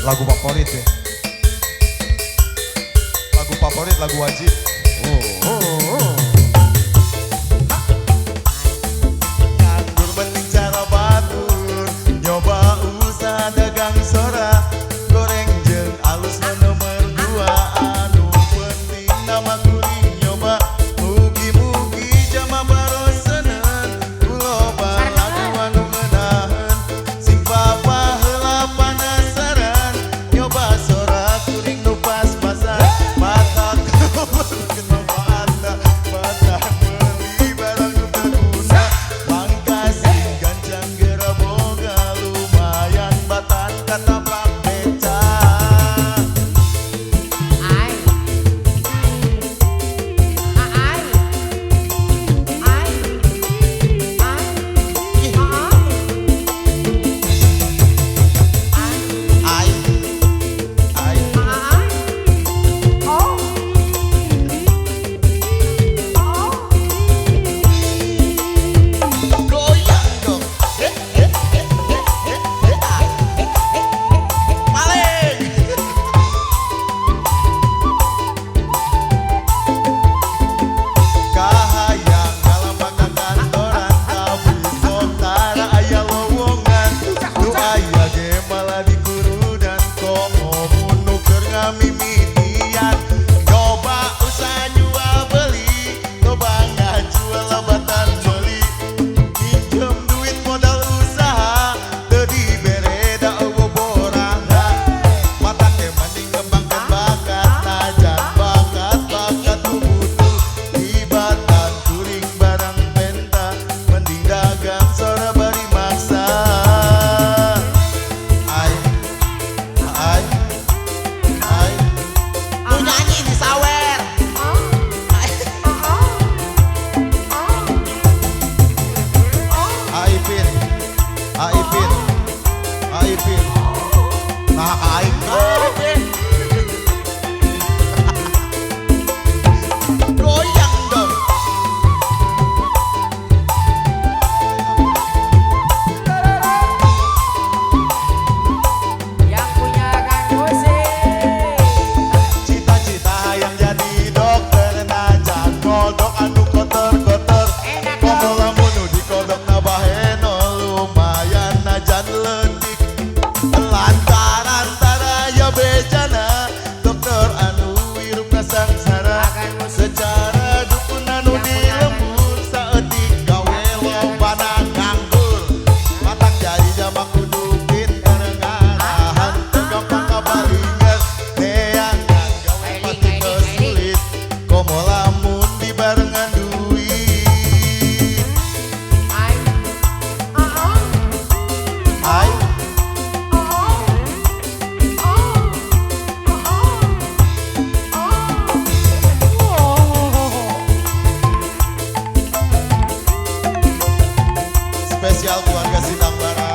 Lagu favorit ya. Lagu favorit, lagu wajib. Nganggur penting cara batur, nyoba usaha dagang sora, goreng jeung alus nomor 2. Anu penting nama kuring nyoba, mugi-mugi jama baroseneun, kuloba anu ngeunaheun, sing papa heula panasaran, nyoba sora kuring nu pas-pasan, matak kelobaanna, matak meuli barang nu berguna, mangkasih ganjang geura boga, lumayan batan katabrak beca. Aipin, nah Aipin, goyang dong. Yang punya Kang Musik. Cita-cita yang jadi dokter, najan kodok anu kotor-kotor, komo lamun nu dikodok nabaheno lumayan najan leutik. Lantaran taraya bejana dokter anu wirupna sangsara, secara dukun anu dilembur saeutik gawe lobana nganggur, matak jadi jama kudu pinter ngarahan, gampang kabaringan neangan gawe pati kesulit, komo lamun dibarengan duit. Ai spesial keluarga Sindang Barat.